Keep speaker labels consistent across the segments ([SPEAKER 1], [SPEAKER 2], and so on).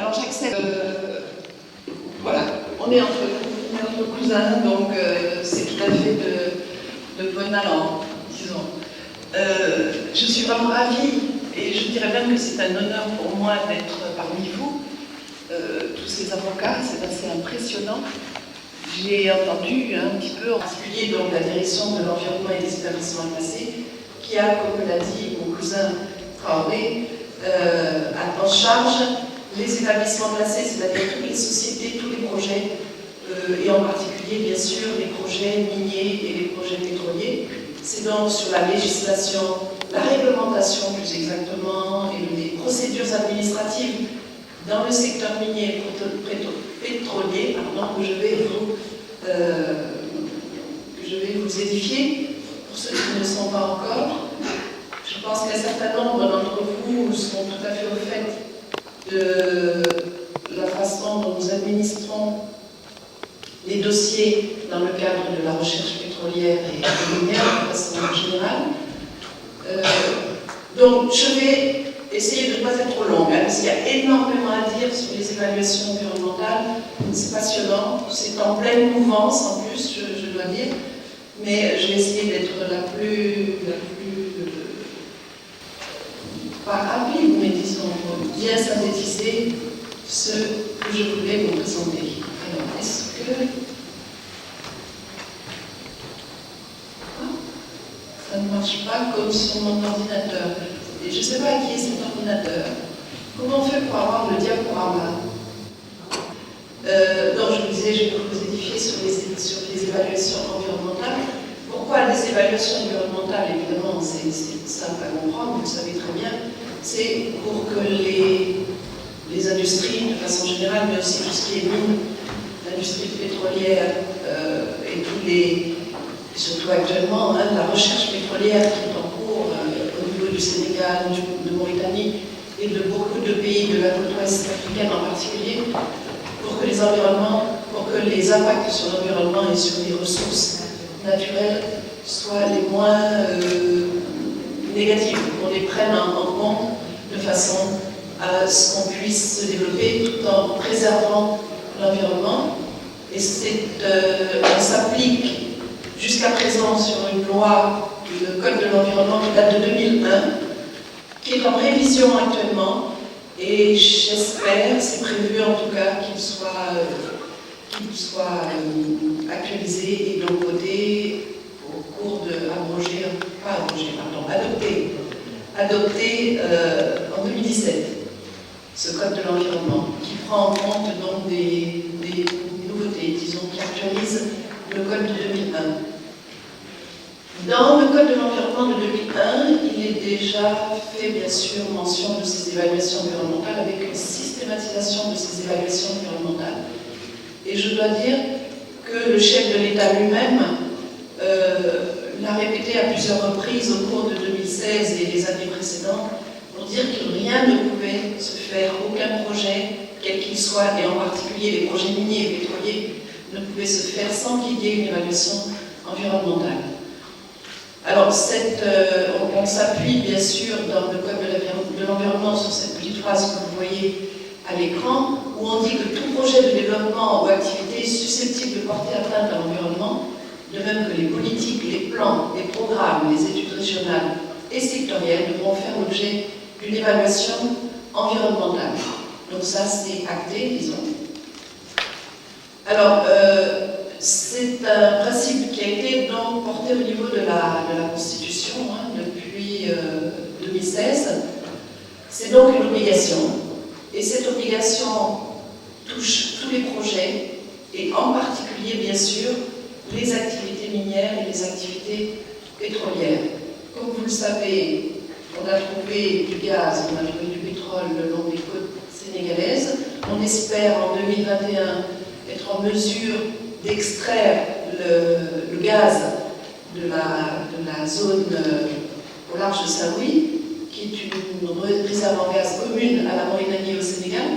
[SPEAKER 1] Alors j'accepte. Voilà, on est entre cousins, donc c'est tout à fait de bon allant, disons. Je suis vraiment ravie, et je dirais même que c'est un honneur pour moi d'être parmi vous, tous ces avocats, c'est assez impressionnant. J'ai entendu un petit peu, en particulier donc, la direction de l'environnement et des établissements classés, qui a, comme l'a dit mon cousin Traoré, en charge les établissements classés, c'est-à-dire toutes les sociétés, tous les projets, et en particulier, bien sûr, les projets miniers et les projets pétroliers. C'est donc sur la législation, la réglementation plus exactement, et les procédures administratives dans le secteur minier et pétrolier que je vais vous édifier. Pour ceux qui ne le sont pas encore, je pense qu'un certain nombre d'entre vous sont tout à fait au fait de la façon dont nous administrons les dossiers dans le cadre de la recherche pétrolière et minière de façon générale. Donc je vais essayer de ne pas être trop longue, parce qu'il y a énormément à dire sur les évaluations environnementales. C'est passionnant, c'est en pleine mouvance en plus, je dois dire, mais je vais essayer d'être la plus pas rapide, mais disons bien synthétiser ce que je voulais vous présenter. Alors, est-ce que ça ne marche pas comme sur mon ordinateur? Et je ne sais pas à qui est cet ordinateur. Comment on fait pour avoir le diaporama? Donc je vous disais, je vais vous édifier sur les évaluations environnementales. Pourquoi les évaluations environnementales? Évidemment, c'est simple à comprendre, vous le savez très bien. C'est pour que les industries, de façon générale, mais aussi tout ce qui est mine, l'industrie pétrolière et tous les... surtout actuellement, la recherche pétrolière qui est en cours au niveau du Sénégal, de Mauritanie et de beaucoup de pays de la côte ouest africaine en particulier, pour que les environnements, pour que les impacts sur l'environnement et sur les ressources naturelles soient les moins négatifs, qu'on les prenne en compte de façon à ce qu'on puisse se développer tout en préservant l'environnement. Et on s'applique jusqu'à présent sur une loi, le Code de l'environnement qui date de 2001, qui est en révision actuellement, et j'espère, c'est prévu en tout cas, qu'il soit actualisé et donc voté au cours de adopté en 2017, ce Code de l'environnement, qui prend en compte donc des nouveautés, disons, qui actualise le Code de 2001. Dans le Code de l'environnement de 2001, il est déjà fait, bien sûr, mention de ces évaluations environnementales avec une systématisation de ces évaluations environnementales. Et je dois dire que le chef de l'État lui-même l'a répété à plusieurs reprises au cours de 2016 et les années précédentes pour dire que rien ne pouvait se faire, aucun projet, quel qu'il soit, et en particulier les projets miniers et pétroliers, ne pouvaient se faire sans qu'il y ait une évaluation environnementale. Alors, on s'appuie bien sûr dans le Code de l'environnement sur cette petite phrase que vous voyez à l'écran, où on dit que tout projet de développement ou activité susceptible de porter atteinte à l'environnement, de même que les politiques, les plans, les programmes, les études régionales et sectorielles devront faire l'objet d'une évaluation environnementale. Donc ça, c'est acté, disons. Alors, c'est un principe qui a été donc porté au niveau de la Constitution depuis 2016. C'est donc une obligation. Et cette obligation touche tous les projets, et en particulier, bien sûr, les activités minières et les activités pétrolières. Comme vous le savez, on a trouvé du gaz, on a trouvé du pétrole le long des côtes sénégalaises. On espère en 2021 être en mesure d'extraire le gaz de la zone au large de Saint-Louis, qui est une réserve en gaz commune à la Mauritanie et au Sénégal.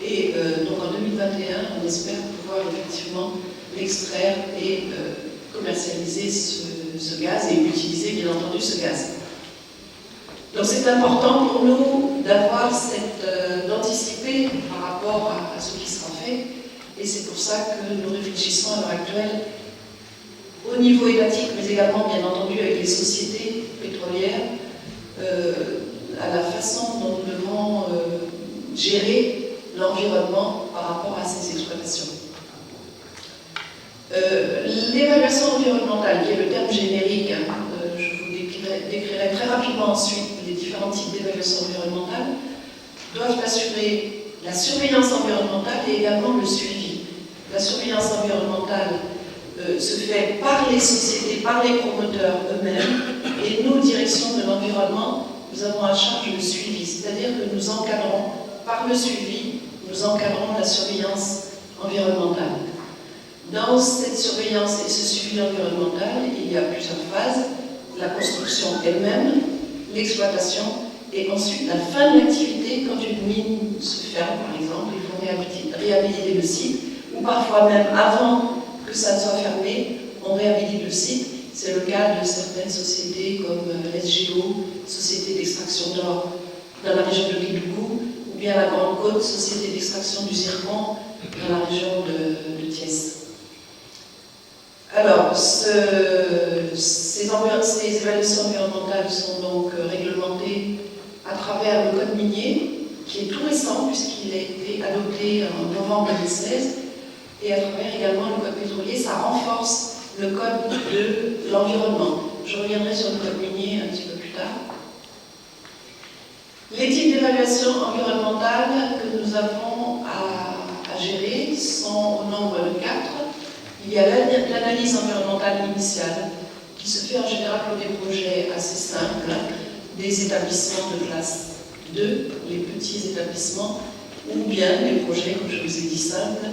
[SPEAKER 1] Et donc en 2021, on espère pouvoir effectivement l'extraire et commercialiser ce gaz et utiliser bien entendu ce gaz. Donc c'est important pour nous d'anticiper par Et c'est pour ça que nous réfléchissons à l'heure actuelle, au niveau étatique, mais également, bien entendu, avec les sociétés pétrolières, à la façon dont nous devons gérer l'environnement par rapport à ces exploitations. L'évaluation environnementale, qui est le terme générique, je vous décrirai très rapidement ensuite les différents types d'évaluation environnementale, doivent assurer la surveillance environnementale et également le suivi. La surveillance environnementale se fait par les sociétés, par les promoteurs eux-mêmes, et nous, direction de l'environnement, nous avons à charge le suivi, c'est-à-dire que nous encadrons, par le suivi, nous encadrons la surveillance environnementale. Dans cette surveillance et ce suivi environnemental, il y a plusieurs phases. La construction elle-même, l'exploitation, et ensuite la fin de l'activité, quand une mine se ferme, par exemple, il faut réhabiliter le site, ou parfois même avant que ça ne soit fermé, on réhabilite le site. C'est le cas de certaines sociétés comme SGO, Société d'extraction d'or dans la région de Kédougou, ou bien la Grande Côte, Société d'extraction du zircon dans la région de Thiès. Alors, ces évaluations environnementales sont donc réglementées à travers le Code minier, qui est tout récent puisqu'il a été adopté en novembre 2016, et à travers également le Code pétrolier. Ça renforce le Code de l'environnement. Je reviendrai sur le Code minier un petit peu plus tard. Les types d'évaluation environnementale que nous avons à gérer sont au nombre de 4. Il y a l'analyse environnementale initiale, qui se fait en général pour des projets assez simples, des établissements de classe 2, les petits établissements, ou bien des projets, comme je vous ai dit, simples.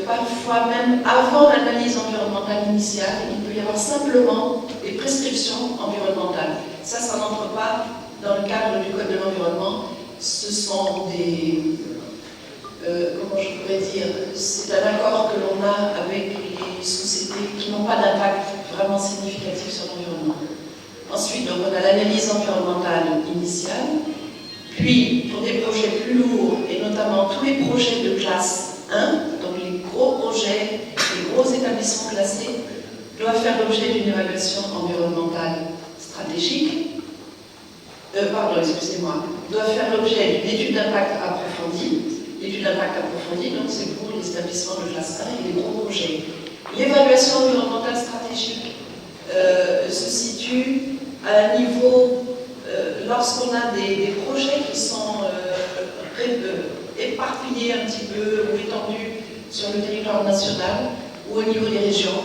[SPEAKER 1] Parfois même, avant l'analyse environnementale initiale, il peut y avoir simplement des prescriptions environnementales. Ça n'entre pas dans le cadre du Code de l'environnement. Ce sont des... comment je pourrais dire, c'est un accord que l'on a avec les sociétés qui n'ont pas d'impact vraiment significatif sur l'environnement. Ensuite, donc, on a l'analyse environnementale initiale, puis pour des projets plus lourds, et notamment tous les projets de classe 1, donc les gros projets, les gros établissements classés, doivent faire l'objet d'une évaluation environnementale stratégique, doivent faire l'objet d'une étude d'impact approfondie. L'étude d'impact approfondie, donc c'est pour les établissements de classe 1 et les gros projets. L'évaluation environnementale stratégique se situe à un niveau, lorsqu'on a des projets qui sont éparpillés un petit peu ou étendus sur le territoire national ou au niveau des régions.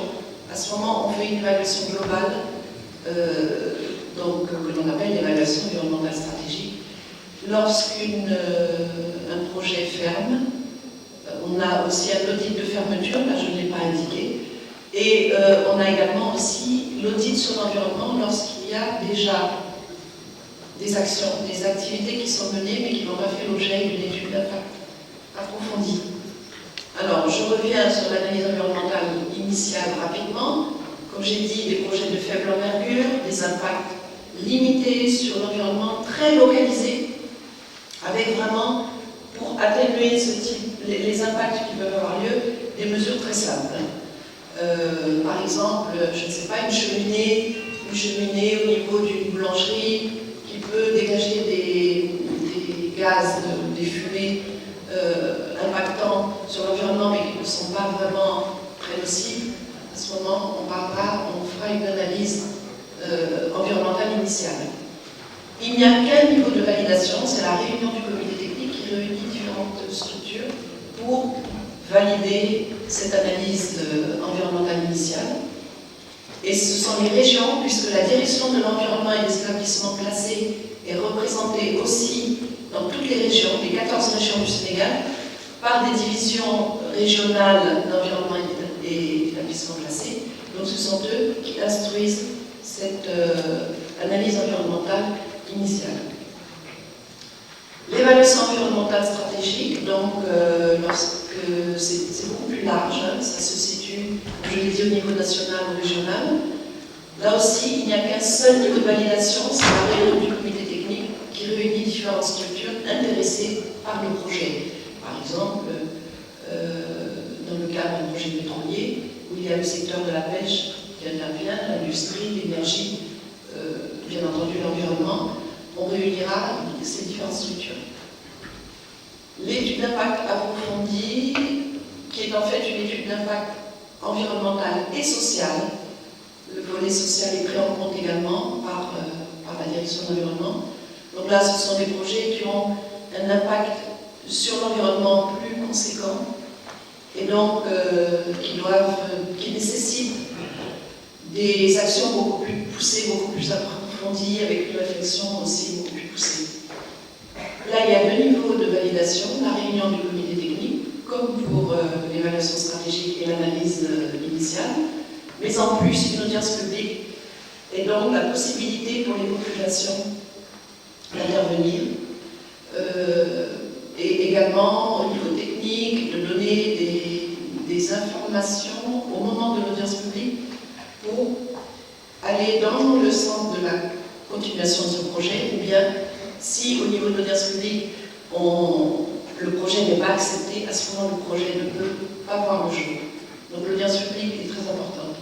[SPEAKER 1] À ce moment, on fait une évaluation globale, donc, que l'on appelle l'évaluation environnementale stratégique. Lorsqu'un projet ferme, on a aussi un audit de fermeture, là je ne l'ai pas indiqué, et on a également aussi l'audit sur l'environnement lorsqu'il y a déjà des actions, des activités qui sont menées mais qui n'ont pas fait l'objet d'une étude d'impact approfondie. Alors, je reviens sur l'analyse environnementale initiale rapidement. Comme j'ai dit, des projets de faible envergure, des impacts limités sur l'environnement, très localisés, avec vraiment, pour atténuer les impacts qui peuvent avoir lieu, des mesures très simples. Par exemple, je ne sais pas, une cheminée au niveau d'une boulangerie qui peut dégager des gaz, des fumées impactants sur l'environnement, mais qui ne sont pas vraiment très nocifs. À ce moment, on fera une analyse environnementale initiale. Il n'y a qu'un niveau de validation, c'est la réunion du comité technique qui réunit différentes structures pour valider cette analyse environnementale initiale. Et ce sont les régions, puisque la direction de l'environnement et des établissements classés est représentée aussi dans toutes les régions, les 14 régions du Sénégal, par des divisions régionales d'environnement et d'établissements classés. Donc ce sont eux qui instruisent cette analyse environnementale initiale. L'évaluation environnementale stratégique, donc lorsque c'est beaucoup plus large, hein, ça se situe, comme je l'ai dit, au niveau national ou régional. Là aussi, il n'y a qu'un seul niveau de validation, c'est la réunion du comité technique qui réunit différentes structures intéressées par le projet. Par exemple, le cas d'un projet pétrolier, où il y a le secteur de la pêche qui intervient, l'industrie, l'énergie, bien entendu l'environnement. On réunira ces différentes structures. L'étude d'impact approfondie, qui est en fait une étude d'impact environnemental et social. Le volet social est pris en compte également par la direction de l'environnement. Donc là, ce sont des projets qui ont un impact sur l'environnement plus conséquent et donc qui nécessitent des actions beaucoup plus poussées, beaucoup plus approfondies, avec une réflexion aussi beaucoup plus poussée. Là, il y a deux niveaux de validation, la réunion du comité technique, comme pour l'évaluation stratégique et l'analyse initiale, mais en plus une audience publique et donc la possibilité pour les populations d'intervenir et également au niveau technique de donner des informations au moment de l'audience publique pour aller dans le sens de la continuation de ce projet, ou bien si au niveau de l'audience publique le projet n'est pas accepté, à ce moment le projet ne peut pas voir le jour. Donc l'audience publique est très importante.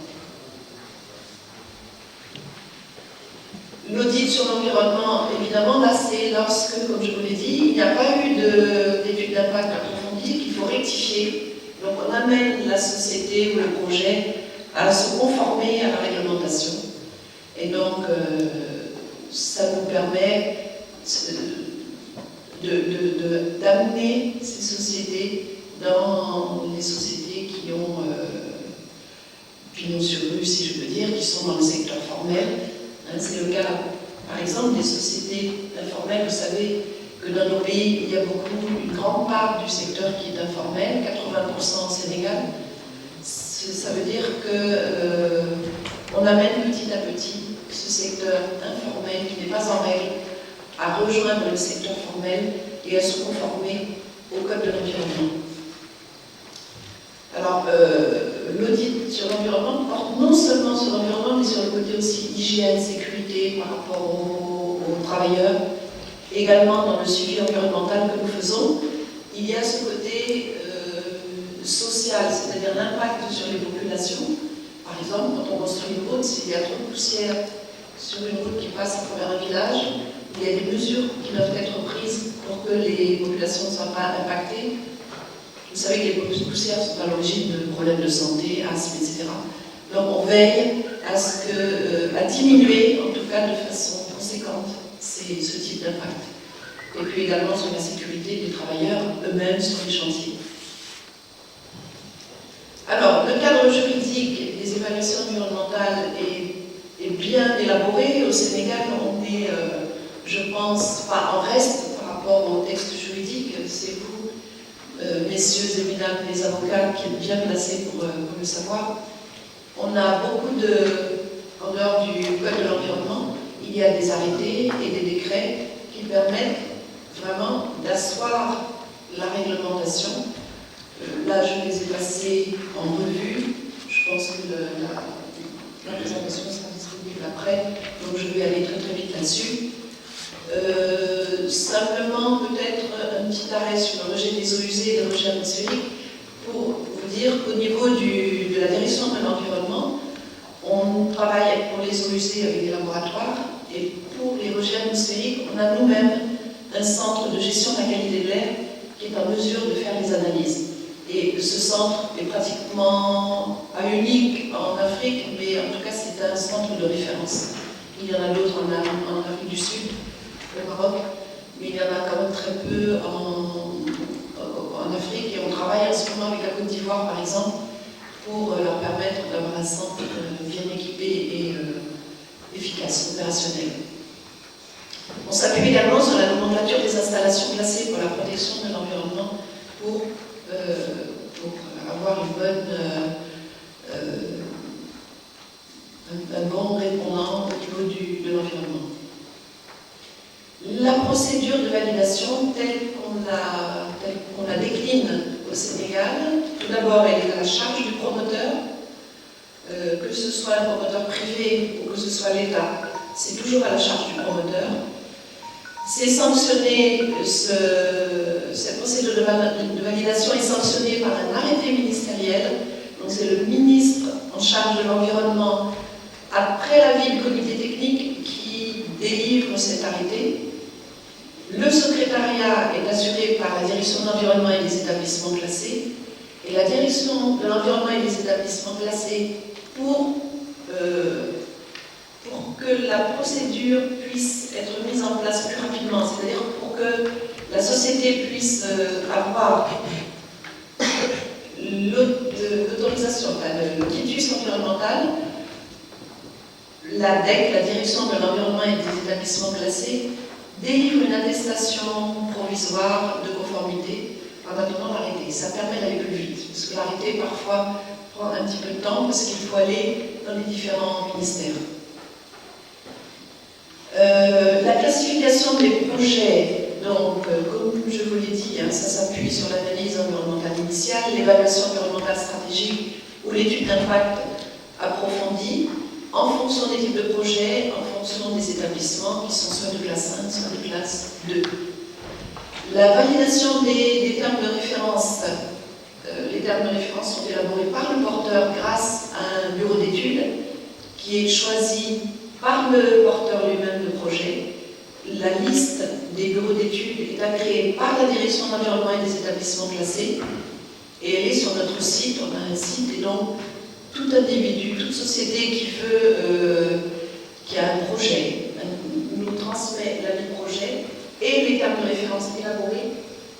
[SPEAKER 1] L'audit sur l'environnement, évidemment, là c'est lorsque, comme je vous l'ai dit, il n'y a pas eu d'étude d'impact approfondie, qu'il faut rectifier. Donc on amène la société ou le projet à se conformer à la réglementation. Et donc ça nous permet d'amener ces sociétés dans les sociétés qui ont pignon sur rue, si je peux dire, qui sont dans le secteur formel. C'est le cas, par exemple, des sociétés informelles. Vous savez que dans nos pays, il y a une grande part du secteur qui est informel, 80% au Sénégal. Ça veut dire qu'on amène petit à petit ce secteur informel qui n'est pas en règle à rejoindre le secteur formel et à se conformer au code de l'environnement. Alors, l'audit sur l'environnement porte non seulement sur l'environnement, mais sur le côté aussi hygiène, sécurité par rapport aux travailleurs. Également, dans le suivi environnemental que nous faisons, il y a ce côté social, c'est-à-dire l'impact sur les populations. Par exemple, quand on construit une route, s'il y a trop de poussière sur une route qui passe à travers un village, il y a des mesures qui doivent être prises pour que les populations ne soient pas impactées. Vous savez que les poussières sont à l'origine de problèmes de santé, asthme, etc. Donc on veille à diminuer, en tout cas de façon conséquente, ce type d'impact. Et puis également sur la sécurité des travailleurs eux-mêmes sur les chantiers. Alors, le cadre juridique des évaluations environnementales est bien élaboré. Au Sénégal, on est, je pense, pas en reste par rapport au texte juridique. C'est vous, messieurs et mesdames les avocats, qui êtes bien placés pour le savoir. On a beaucoup en dehors du code de l'environnement, il y a des arrêtés et des décrets qui permettent vraiment d'asseoir la réglementation. Là, je les ai passés en revue. Je pense que la présentation sera disponible après, donc je vais aller très vite là-dessus. Simplement, peut-être un petit arrêt sur le rejet des eaux usées et le rejet atmosphérique pour vous dire qu'au niveau de la direction de l'environnement, on travaille pour les eaux usées avec des laboratoires et pour les rejets atmosphériques, on a nous-mêmes un centre de gestion de la qualité de l'air qui est en mesure de faire les analyses. Et ce centre est pratiquement pas unique en Afrique, mais en tout cas c'est un centre de référence. Il y en a d'autres en Afrique du Sud, au Maroc, mais il y en a quand même très peu en Afrique. Et on travaille en ce moment avec la Côte d'Ivoire, par exemple, pour leur permettre d'avoir un centre bien équipé et efficace, opérationnel. On s'appuie également sur la nomenclature des installations classées pour la protection de l'environnement pour avoir un bon répondant au niveau de l'environnement. La procédure de validation telle qu'on la décline au Sénégal, tout d'abord elle est à la charge du promoteur, que ce soit un promoteur privé ou que ce soit l'État, c'est toujours à la charge du promoteur. C'est sanctionné, cette procédure de validation est sanctionnée par un arrêté ministériel ministériel. Donc c'est le ministre en charge de l'environnement, après l'avis du comité technique, qui délivre cet arrêté. Le secrétariat est assuré par la direction de l'environnement et des établissements classés. Et la direction de l'environnement et des établissements classés, pour que la procédure puisse être mise en place plus rapidement, c'est-à-dire pour que la société puisse avoir l'autorisation, le quitus environnemental, la DEC, la direction de l'environnement et des établissements classés, délivre une attestation provisoire de conformité en attendant l'arrêté. Ça permet d'aller plus vite, parce que l'arrêté parfois prend un petit peu de temps, parce qu'il faut aller dans les différents ministères. La classification des projets, donc, comme je vous l'ai dit, ça s'appuie sur l'analyse environnementale initiale, l'évaluation environnementale stratégique ou l'étude d'impact approfondie, en fonction des types de projets, en fonction des établissements qui sont soit de classe 1, soit de classe 2. La validation des termes de référence, les termes de référence sont élaborés par le porteur grâce à un bureau d'études qui est choisi par le porteur lui-même de projet. La liste des bureaux d'études est agréée par la direction de l'environnement et des établissements classés et elle est sur notre site. On a un site et donc tout individu, toute société qui a un projet nous transmet l'avis projet et les termes de référence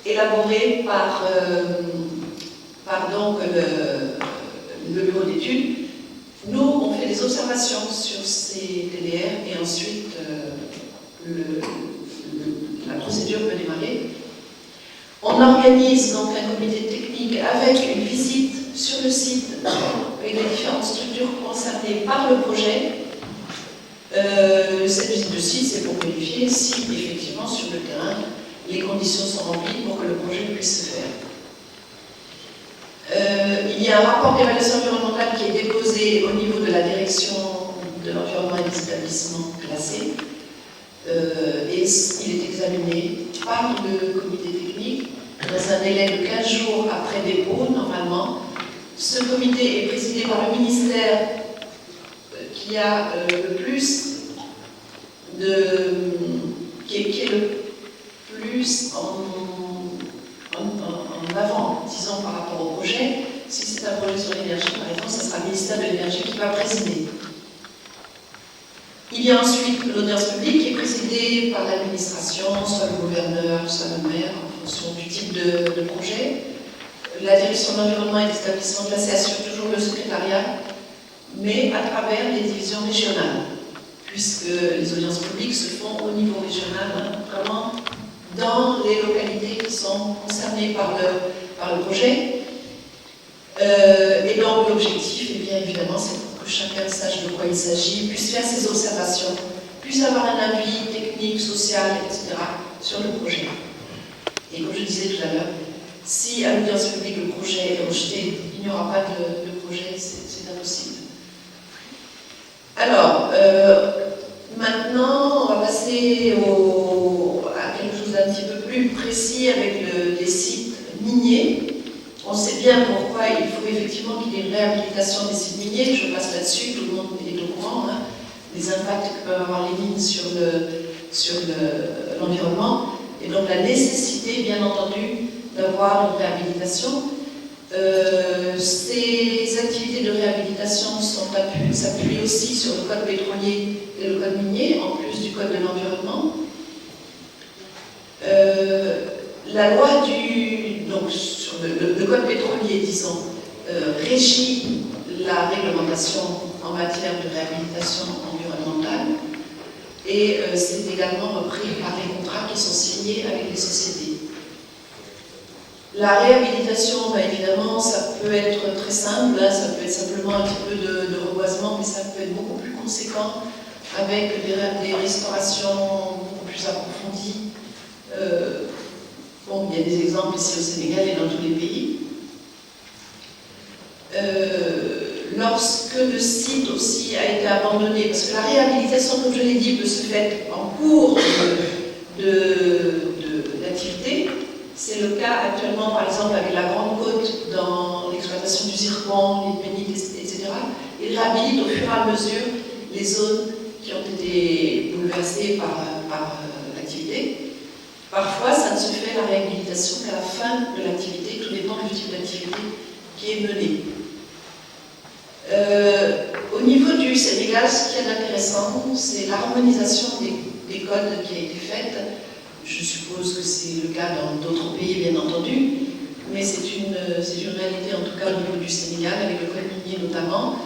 [SPEAKER 1] élaborés par donc le bureau d'études. Nous, on fait des observations sur ces TDR et ensuite la procédure peut démarrer. On organise donc un comité technique avec une visite sur le site avec les différentes structures concernées par le projet. Cette visite de site, c'est pour vérifier si effectivement sur le terrain les conditions sont remplies pour que le projet puisse se faire. Il y a un rapport d'évaluation environnementale qui est déposé au niveau de la direction de l'environnement et des établissements classés. Et il est examiné par le comité technique dans un délai de 15 jours après dépôt, normalement. Ce comité est présidé par le ministère qui a le plus qui est le plus en avant, disons, par rapport au projet. Si c'est un projet sur l'énergie, par exemple, ce sera le ministère de l'énergie qui va présider. Il y a ensuite l'audience publique qui est présidée par l'administration, soit le gouverneur, soit le maire, en fonction du type de projet. La direction de l'environnement et des établissements classés assure toujours le secrétariat, mais à travers les divisions régionales, puisque les audiences publiques se font au niveau régional, vraiment dans les localités qui sont concernées par le projet. Et donc l'objectif, bien évidemment, c'est pour que chacun sache de quoi il s'agit, puisse faire ses observations, puisse avoir un avis technique, social, etc. sur le projet. Et comme je disais tout à l'heure, si à l'audience publique le projet est rejeté, il n'y aura pas de projet, c'est impossible. Alors, maintenant, on va passer à quelque chose d'un petit peu plus précis avec les sites miniers. On sait bien pourquoi il faut effectivement qu'il y ait une réhabilitation des sites miniers. Je passe là-dessus, tout le monde est au courant, les impacts que peuvent avoir les mines sur l'environnement. Et donc la nécessité, bien entendu, d'avoir une réhabilitation. Ces activités de réhabilitation s'appuient aussi sur le code pétrolier et le code minier, en plus du code de l'environnement. La loi donc sur le code pétrolier, disons, régit la réglementation en matière de réhabilitation environnementale et c'est également repris par les contrats qui sont signés avec les sociétés. La réhabilitation, évidemment, ça peut être très simple, ça peut être simplement un petit peu de reboisement, mais ça peut être beaucoup plus conséquent avec des restaurations beaucoup plus approfondies. Bon, il y a des exemples ici au Sénégal et dans tous les pays. Lorsque le site aussi a été abandonné, parce que la réhabilitation, comme je l'ai dit, peut se faire en cours d'activité. C'est le cas actuellement, par exemple, avec la Grande Côte dans l'exploitation l'implantation du zircon, les bénites, etc. Il réhabilite au fur et à mesure les zones qui ont été bouleversées par l'activité. Parfois, ça ne se fait la réhabilitation qu'à la fin de l'activité, tout dépend du type d'activité qui est menée. Au niveau du Sénégal, ce qui est intéressant, c'est l'harmonisation des codes qui a été faite. Je suppose que c'est le cas dans d'autres pays, bien entendu, mais c'est une réalité, en tout cas au niveau du Sénégal, avec le code minier notamment,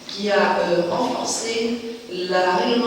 [SPEAKER 1] qui a renforcé la réglementation